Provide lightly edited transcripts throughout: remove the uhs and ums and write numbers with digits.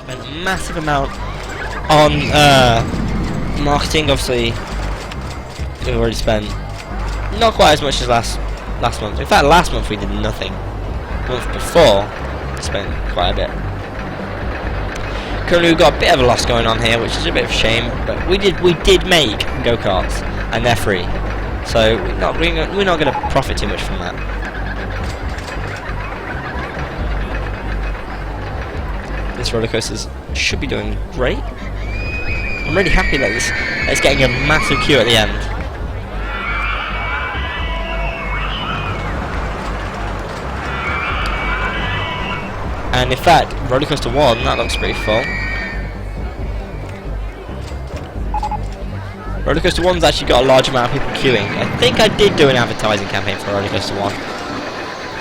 spent a massive amount on marketing. Obviously, we've already spent not quite as much as last month. In fact, last month we did nothing. The month before, we spent quite a bit. Currently, we've got a bit of a loss going on here, which is a bit of a shame. But we did make go-karts, and they're free, so we're not going to profit too much from that. This roller coaster should be doing great. I'm really happy that it's getting a massive queue at the end. And in fact, Rollercoaster 1, that looks pretty full. Rollercoaster 1's actually got a large amount of people queuing. I think I did do an advertising campaign for Rollercoaster 1.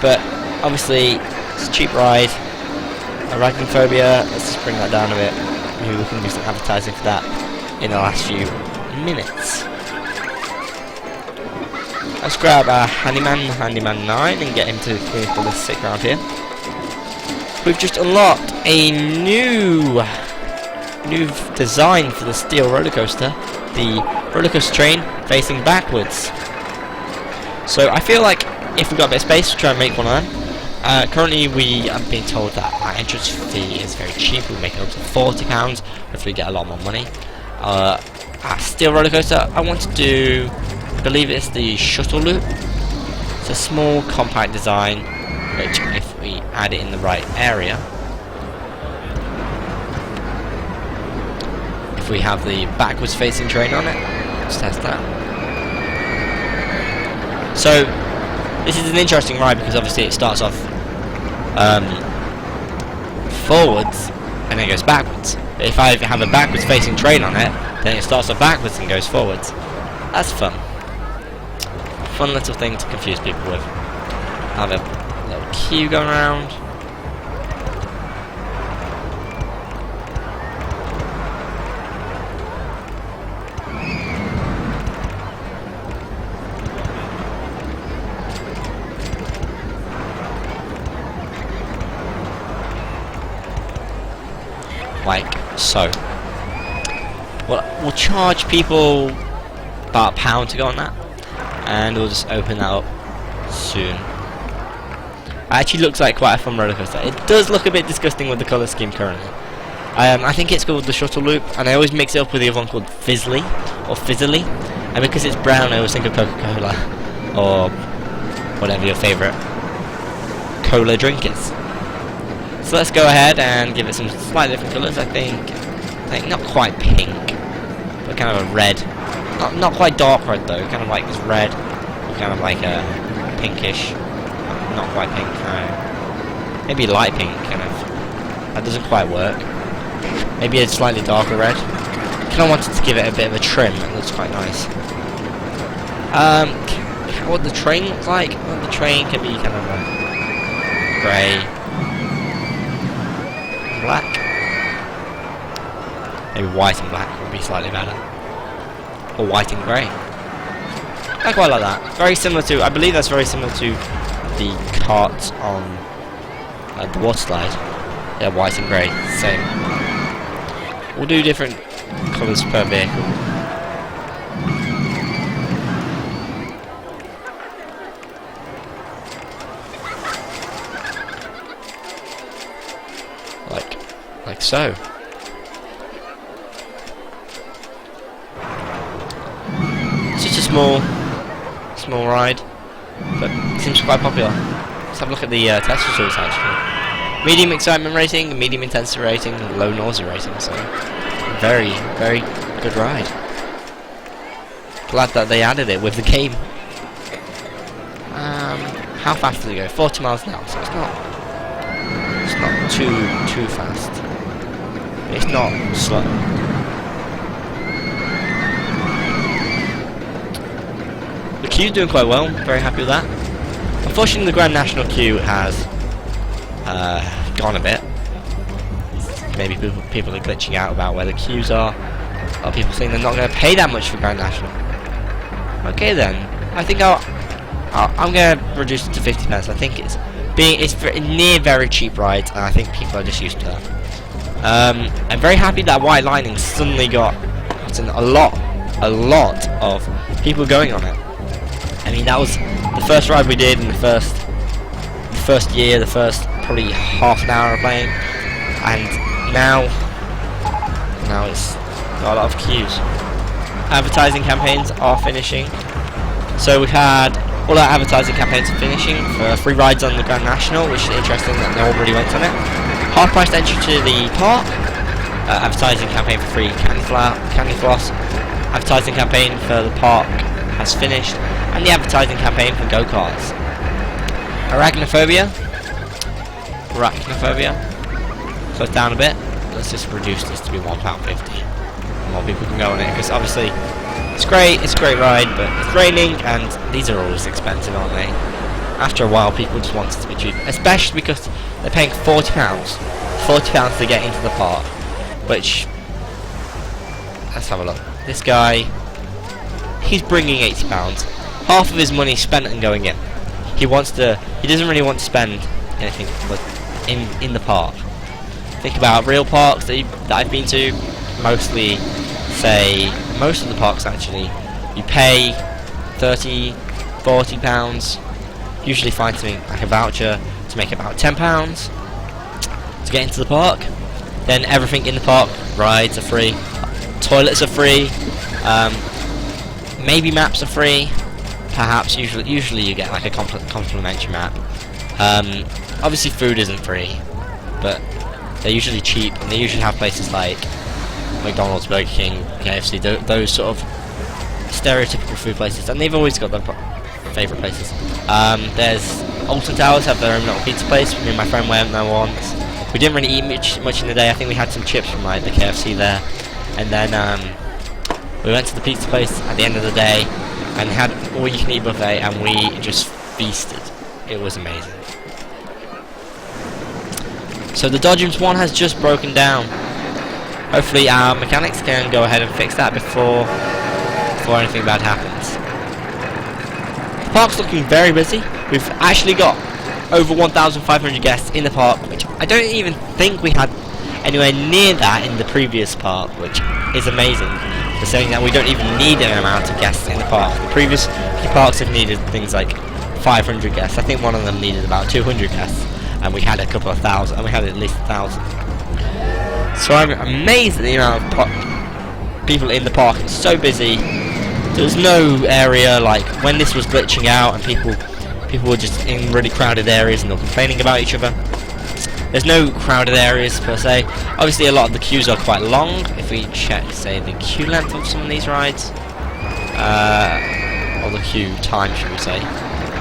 But, obviously, it's a cheap ride. Arachnophobia, let's just bring that down a bit. Maybe we can do some advertising for that in the last few minutes. Let's grab Handyman 9 and get him to clear for the sick round here. We've just unlocked a new design for the steel roller coaster, the roller coaster train facing backwards. So I feel like if we've got a bit of space, we'll try and make one of them. Currently we are being told that our entrance fee is very cheap. We'll make it up to £40. Hopefully get a lot more money. Our steel roller coaster, I want to do, I believe it's the shuttle loop. It's a small compact design, which if we add it in the right area, if we have the backwards facing train on it, let's test that. So this is an interesting ride because obviously it starts off forwards and then goes backwards. But if I have a backwards facing train on it, then it starts off backwards and goes forwards. That's fun. Fun little thing to confuse people with. Have a little queue going around. Like so. We'll charge people about £1 to go on that, and we'll just open that up soon. It actually looks like quite a fun roller coaster. It does look a bit disgusting with the colour scheme currently. I think it's called the Shuttle Loop, and I always mix it up with the other one called Fizzly or Fizzly, and because it's brown, I always think of Coca-Cola or whatever your favourite cola drink is. So let's go ahead and give it some slightly different colours. I think not quite pink, but kind of a red. Not quite dark red though. Kind of like this red, or kind of like a pinkish. Not quite pink. Maybe light pink. Kind of. That doesn't quite work. Maybe a slightly darker red. Kind of wanted to give it a bit of a trim. It looks quite nice. What the train looks like? Well, the train can be kind of a grey. Black. Maybe white and black would be slightly better. Or white and grey. I quite like that. Very similar to, I believe that's very similar to the carts on the water slide. Yeah, white and grey, same. We'll do different colours per vehicle. Like so. It's just a small ride, but it seems quite popular. Let's have a look at the test results actually. Medium excitement rating, medium intensity rating, low nausea rating, so very, very good ride. Glad that they added it with the game. How fast does it go? 40 miles an hour, so it's not too fast. It's not slow. The queue's doing quite well, very happy with that. Unfortunately the Grand National queue has gone a bit. Maybe people are glitching out about where the queues are. A lot of people saying they're not going to pay that much for Grand National. Okay then, I think I'm going to reduce it to 50 pence. I think it's near very cheap rides, and I think people are just used to I'm very happy that White Lightning suddenly got a lot of people going on it. I mean, that was the first ride we did in the first year, the first probably half an hour of playing, and now it's got a lot of queues. Advertising campaigns are finishing, so we've had all our advertising campaigns are finishing for free rides on the Grand National, which is interesting that no one really went on it. Half price entry to the park, advertising campaign for free candy floss, advertising campaign for the park has finished, and the advertising campaign for go-karts. Arachnophobia goes down a bit. Let's just reduce this to be £1.50. More people can go on it, because obviously it's a great ride, but it's raining and these are always expensive, aren't they? After a while people just want it to be cheap, especially because they're paying £40 to get into the park, which, let's have a look. This guy, he's bringing £80, half of his money spent and going in. He doesn't really want to spend anything in the park. Think about real parks that I've been to, most of the parks actually, you pay £30–40, usually find something like a voucher to make about £10 to get into the park. Then everything in the park, rides are free, toilets are free, maybe maps are free, perhaps usually you get like a complimentary map. Obviously food isn't free, but they're usually cheap, and they usually have places like McDonald's, Burger King, KFC, those sort of stereotypical food places, and they've always got their favourite places. There's Alton Towers have their own little pizza place. Me and my friend went there once. We didn't really eat much in the day. I think we had some chips from like the KFC there, and then we went to the pizza place at the end of the day and had all-you-can-eat buffet, and we just feasted. It was amazing. So the Dodgems one has just broken down. Hopefully our mechanics can go ahead and fix that before anything bad happens. The park's looking very busy. We've actually got over 1,500 guests in the park, which I don't even think we had anywhere near that in the previous park, which is amazing. For saying that we don't even need an amount of guests in the park. The previous parks have needed things like 500 guests. I think one of them needed about 200 guests, and we had a couple of thousand, and we had at least 1,000. So I'm amazed at the amount of people in the park. It's so busy. There's no area like when this was glitching out and people were just in really crowded areas and they're complaining about each other. There's no crowded areas per se. Obviously a lot of the queues are quite long. If we check, say, the queue length of some of these rides, or the queue time, should we say?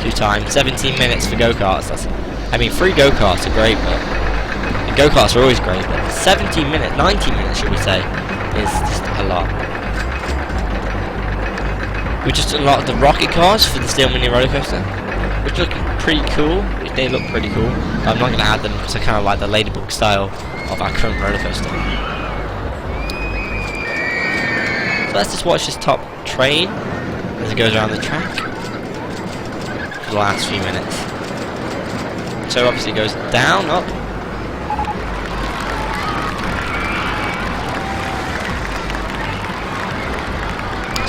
Queue time, 17 minutes for go-karts. I mean, free go-karts are great, but go-karts are always great, but 17 minutes, 19 minutes, should we say, is just a lot. We just unlocked the rocket cars for the Steel Mini roller coaster, which look pretty cool. They look pretty cool. I'm not going to add them because I kind of like the ladybug style of our current roller coaster. So let's just watch this top train as it goes around the track for the last few minutes. So obviously it goes down, up.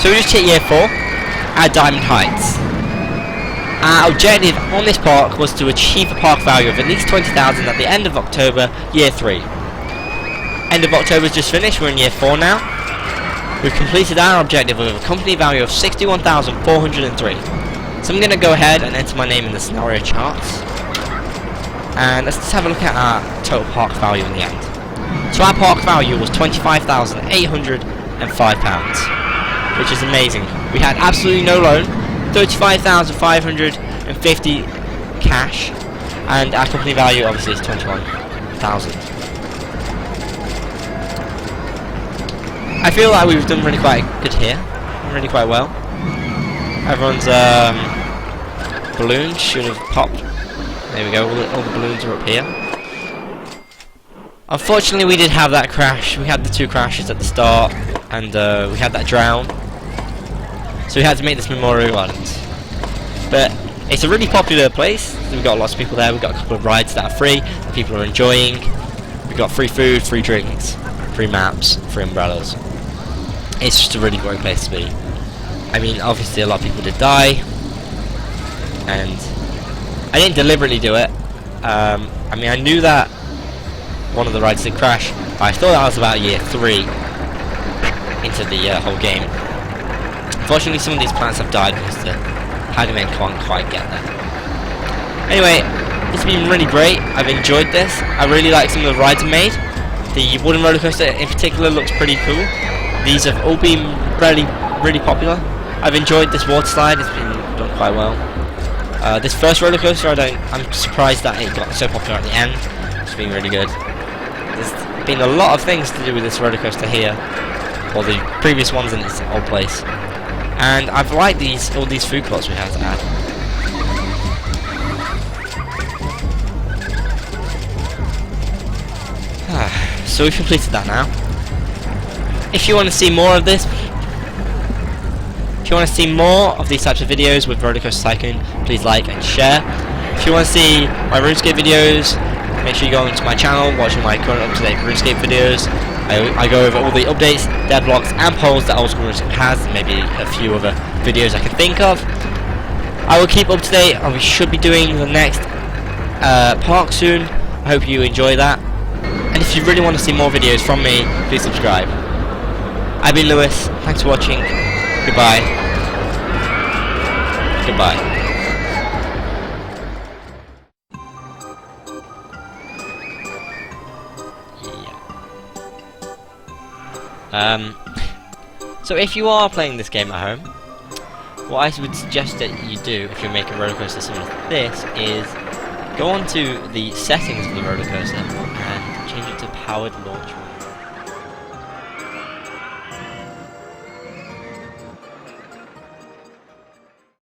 So we just hit year 4 at Diamond Heights. Our objective on this park was to achieve a park value of at least 20,000 at the end of October, year 3. End of October's just finished, we're in year 4 now. We've completed our objective with a company value of 61,403. So I'm going to go ahead and enter my name in the scenario charts. And let's just have a look at our total park value in the end. So our park value was £25,805, which is amazing. We had absolutely no loan, 35,550 cash, and our company value obviously is 21,000. I feel like we've done really quite good here, really quite well. Everyone's balloons should have popped. There we go, all the balloons are up here. Unfortunately we did have that crash. We had the 2 crashes at the start, and we had that drown. So we had to make this memorial island. But it's a really popular place. We've got lots of people there. We've got a couple of rides that are free that people are enjoying. We've You've got free food, free drinks, free maps, free umbrellas. It's just a really great place to be. I mean, obviously a lot of people did die, and I didn't deliberately do it. I mean, I knew that one of the rides did crash, but I thought that was about year 3 into the whole game. Unfortunately, some of these planets have died because the Hagaman can't quite get there. Anyway, it's been really great. I've enjoyed this. I really like some of the rides I made. The wooden roller coaster in particular looks pretty cool. These have all been really popular. I've enjoyed this water slide. It's been done quite well. This first roller coaster, I'm surprised that it got so popular at the end. It's been really good. There's been a lot of things to do with this roller coaster here, or the previous ones in its old place. And I've liked all these food plots we have to add. So we've completed that now. If you want to see more of this, if you want to see more of these types of videos with Rollercoaster Tycoon, please like and share. If you want to see my RuneScape videos, make sure you go onto my channel, watching my current up-to-date RuneScape videos. I go over all the updates, deadlocks, and polls that Old School RuneScape has, and maybe a few other videos I can think of. I will keep up to date, and we should be doing the next park soon. I hope you enjoy that. And if you really want to see more videos from me, please subscribe. I've been Lewis. Thanks for watching. Goodbye. Goodbye. So if you are playing this game at home, what I would suggest that you do if you're making a roller coaster similar to this is go on to the settings of the roller coaster and change it to powered launch mode.